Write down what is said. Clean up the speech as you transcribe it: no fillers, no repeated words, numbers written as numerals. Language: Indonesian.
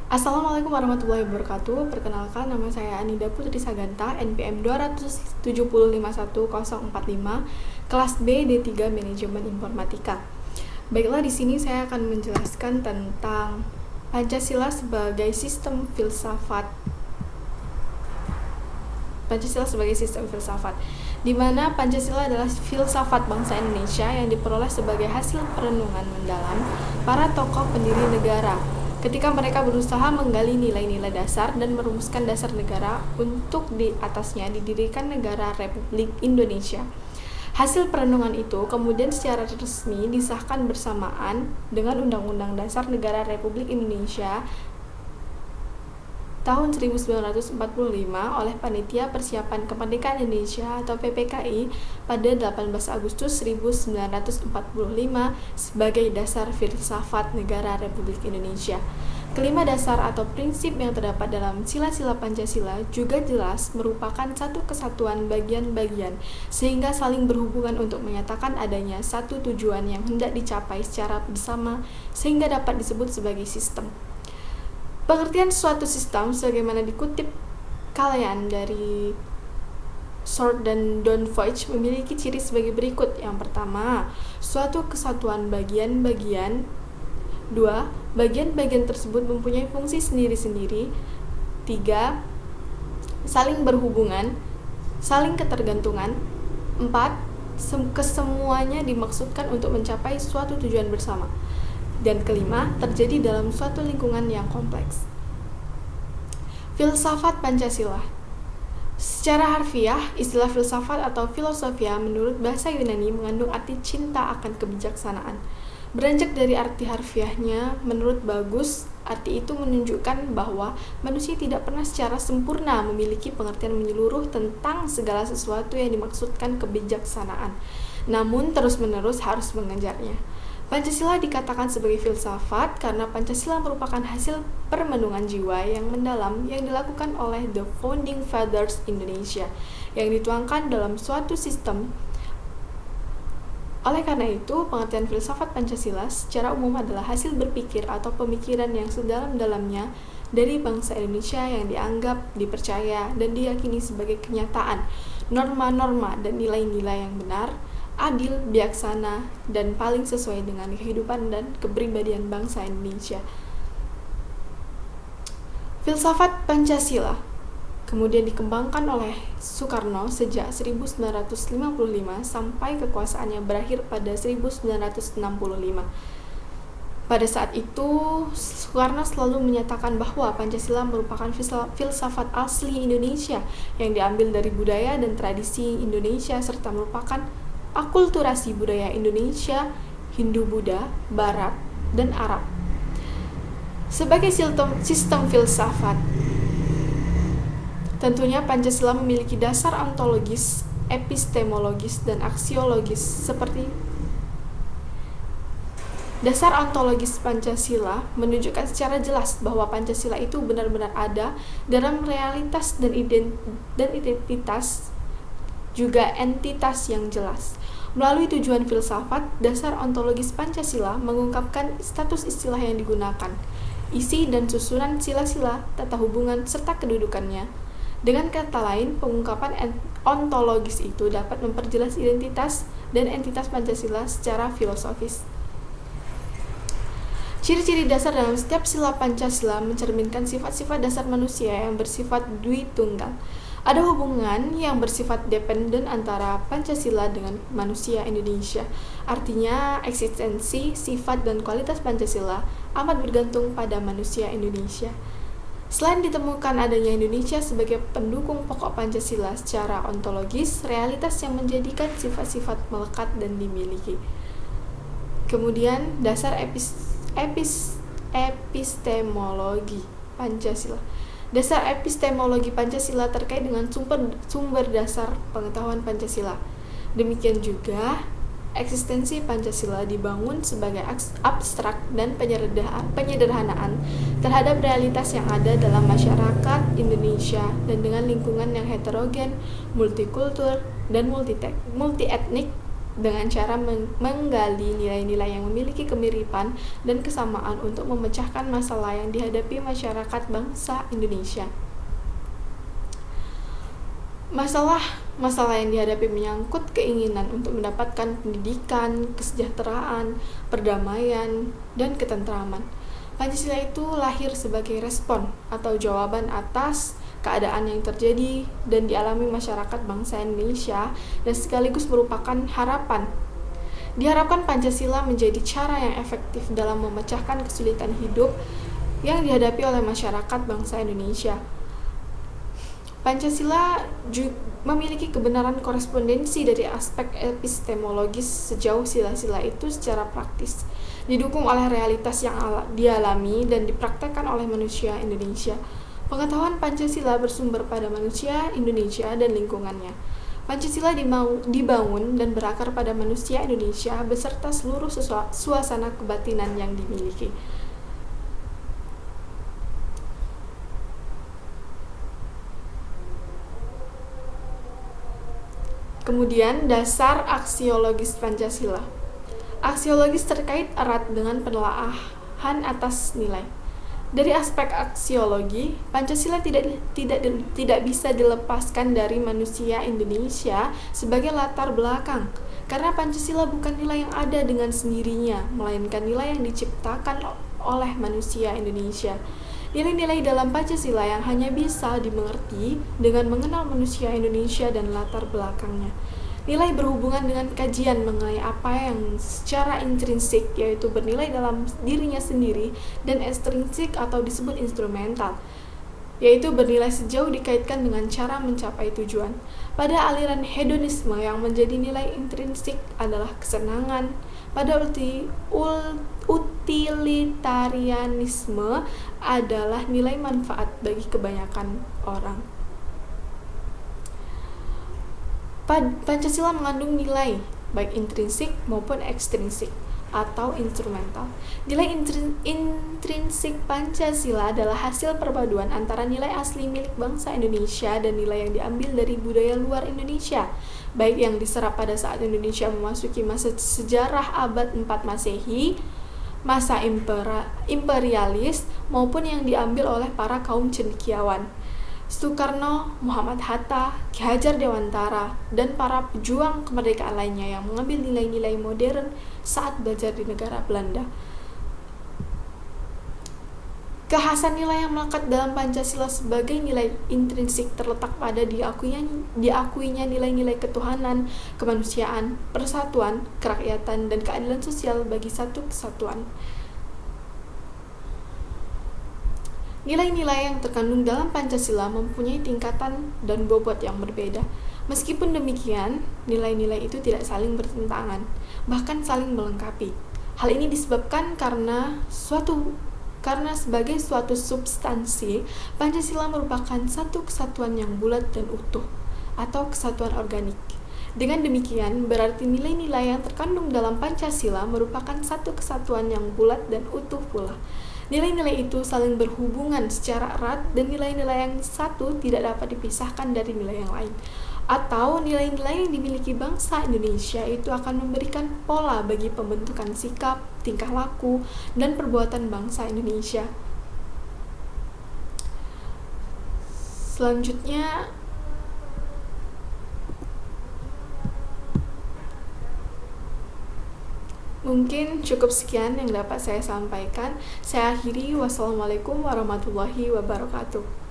Assalamualaikum warahmatullahi wabarakatuh. Perkenalkan, nama saya Anida Putri Saganta, NPM 2705145, kelas B D3 Manajemen Informatika. Baiklah, di sini saya akan menjelaskan tentang Pancasila sebagai sistem filsafat. Di mana Pancasila adalah filsafat bangsa Indonesia yang diperoleh sebagai hasil perenungan mendalam para tokoh pendiri negara ketika mereka berusaha menggali nilai-nilai dasar dan merumuskan dasar negara untuk di atasnya didirikan negara Republik Indonesia. Hasil perenungan itu kemudian secara resmi disahkan bersamaan dengan Undang-Undang Dasar Negara Republik Indonesia tahun 1945 oleh Panitia Persiapan Kemerdekaan Indonesia atau PPKI pada 18 Agustus 1945 sebagai dasar filsafat negara Republik Indonesia. Kelima dasar atau prinsip yang terdapat dalam sila-sila Pancasila juga jelas merupakan satu kesatuan bagian-bagian sehingga saling berhubungan untuk menyatakan adanya satu tujuan yang hendak dicapai secara bersama sehingga dapat disebut sebagai sistem. Pengertian suatu sistem sebagaimana dikutip Kalayan dari Short dan Don Voigt memiliki ciri sebagai berikut. Yang pertama, suatu kesatuan bagian-bagian. Dua, bagian-bagian tersebut mempunyai fungsi sendiri-sendiri. Tiga, saling berhubungan, saling ketergantungan. Empat, kesemuanya dimaksudkan untuk mencapai suatu tujuan bersama. Dan kelima, terjadi dalam suatu lingkungan yang kompleks. Filsafat Pancasila. Secara harfiah, istilah filsafat atau filosofia menurut bahasa Yunani mengandung arti cinta akan kebijaksanaan. Beranjak dari arti harfiahnya, menurut Bagus, arti itu menunjukkan bahwa manusia tidak pernah secara sempurna memiliki pengertian menyeluruh tentang segala sesuatu yang dimaksudkan kebijaksanaan, namun terus-menerus harus mengejarnya. Pancasila dikatakan sebagai filsafat karena Pancasila merupakan hasil permenungan jiwa yang mendalam yang dilakukan oleh The Founding Fathers Indonesia yang dituangkan dalam suatu sistem. Oleh karena itu, pengertian filsafat Pancasila secara umum adalah hasil berpikir atau pemikiran yang sedalam-dalamnya dari bangsa Indonesia yang dianggap, dipercaya, dan diyakini sebagai kenyataan, norma-norma dan nilai-nilai yang benar, adil, bijaksana, dan paling sesuai dengan kehidupan dan kepribadian bangsa Indonesia. Filsafat Pancasila kemudian dikembangkan oleh Soekarno sejak 1955 sampai kekuasaannya berakhir pada 1965. Pada saat itu, Soekarno selalu menyatakan bahwa Pancasila merupakan filsafat asli Indonesia yang diambil dari budaya dan tradisi Indonesia serta merupakan akulturasi budaya Indonesia, Hindu-Buddha, Barat, dan Arab. Sebagai sistem filsafat, tentunya Pancasila memiliki dasar ontologis, epistemologis, dan aksiologis seperti dasar ontologis Pancasila menunjukkan secara jelas bahwa Pancasila itu benar-benar ada dalam realitas dan identitas juga entitas yang jelas. Melalui tujuan filsafat, dasar ontologis Pancasila mengungkapkan status istilah yang digunakan, isi dan susunan sila-sila, tata hubungan, serta kedudukannya. Dengan kata lain, pengungkapan ontologis itu dapat memperjelas identitas dan entitas Pancasila secara filosofis. Ciri-ciri dasar dalam setiap sila Pancasila mencerminkan sifat-sifat dasar manusia yang bersifat dwitunggal. Ada hubungan yang bersifat dependen antara Pancasila dengan manusia Indonesia. Artinya, eksistensi, sifat, dan kualitas Pancasila amat bergantung pada manusia Indonesia. Selain ditemukan adanya Indonesia sebagai pendukung pokok Pancasila secara ontologis, realitas yang menjadikan sifat-sifat melekat dan dimiliki. Kemudian, dasar epistemologi Pancasila. Dasar epistemologi Pancasila terkait dengan sumber dasar pengetahuan Pancasila. Demikian juga, eksistensi Pancasila dibangun sebagai abstrak dan penyederhanaan terhadap realitas yang ada dalam masyarakat Indonesia dan dengan lingkungan yang heterogen, multikultur, dan multietnik dengan cara menggali nilai-nilai yang memiliki kemiripan dan kesamaan untuk memecahkan masalah yang dihadapi masyarakat bangsa Indonesia. Masalah yang dihadapi menyangkut keinginan untuk mendapatkan pendidikan, kesejahteraan, perdamaian, dan ketentraman. Pancasila itu lahir sebagai respon atau jawaban atas keadaan yang terjadi dan dialami masyarakat bangsa Indonesia dan sekaligus merupakan harapan. Diharapkan Pancasila menjadi cara yang efektif dalam memecahkan kesulitan hidup yang dihadapi oleh masyarakat bangsa Indonesia. Pancasila memiliki kebenaran korespondensi dari aspek epistemologis sejauh sila-sila itu secara praktis, didukung oleh realitas yang dialami dan dipraktekkan oleh manusia Indonesia. Pengetahuan Pancasila bersumber pada manusia Indonesia dan lingkungannya. Pancasila dibangun dan berakar pada manusia Indonesia beserta seluruh suasana kebatinan yang dimiliki. Kemudian, dasar aksiologis Pancasila. Aksiologis terkait erat dengan penelaahan atas nilai. Dari aspek aksiologi, Pancasila tidak bisa dilepaskan dari manusia Indonesia sebagai latar belakang, karena Pancasila bukan nilai yang ada dengan sendirinya, melainkan nilai yang diciptakan oleh manusia Indonesia. Nilai-nilai dalam Pancasila yang hanya bisa dimengerti dengan mengenal manusia Indonesia dan latar belakangnya. Nilai berhubungan dengan kajian mengenai apa yang secara intrinsik, yaitu bernilai dalam dirinya sendiri, dan ekstrinsik atau disebut instrumental, yaitu bernilai sejauh dikaitkan dengan cara mencapai tujuan. Pada aliran hedonisme yang menjadi nilai intrinsik adalah kesenangan. Pada utilitarianisme adalah nilai manfaat bagi kebanyakan orang. Pancasila mengandung nilai baik intrinsik maupun ekstrinsik atau instrumental. Nilai intrinsik Pancasila adalah hasil perpaduan antara nilai asli milik bangsa Indonesia dan nilai yang diambil dari budaya luar Indonesia, baik yang diserap pada saat Indonesia memasuki masa sejarah abad 4 Masehi, masa imperialis, maupun yang diambil oleh para kaum cendekiawan. Soekarno, Muhammad Hatta, Ki Hajar Dewantara, dan para pejuang kemerdekaan lainnya yang mengambil nilai-nilai modern saat belajar di negara Belanda. Kekhasan nilai yang melekat dalam Pancasila sebagai nilai intrinsik terletak pada diakuinya nilai-nilai ketuhanan, kemanusiaan, persatuan, kerakyatan, dan keadilan sosial bagi satu kesatuan. Nilai-nilai yang terkandung dalam Pancasila mempunyai tingkatan dan bobot yang berbeda. Meskipun demikian, nilai-nilai itu tidak saling bertentangan, bahkan saling melengkapi. Hal ini disebabkan karena sebagai suatu substansi, Pancasila merupakan satu kesatuan yang bulat dan utuh, atau kesatuan organik. Dengan demikian, berarti nilai-nilai yang terkandung dalam Pancasila merupakan satu kesatuan yang bulat dan utuh pula. Nilai-nilai itu saling berhubungan secara erat dan nilai-nilai yang satu tidak dapat dipisahkan dari nilai yang lain. Atau nilai-nilai yang dimiliki bangsa Indonesia itu akan memberikan pola bagi pembentukan sikap, tingkah laku, dan perbuatan bangsa Indonesia. Selanjutnya, mungkin cukup sekian yang dapat saya sampaikan. Saya akhiri. Wassalamualaikum warahmatullahi wabarakatuh.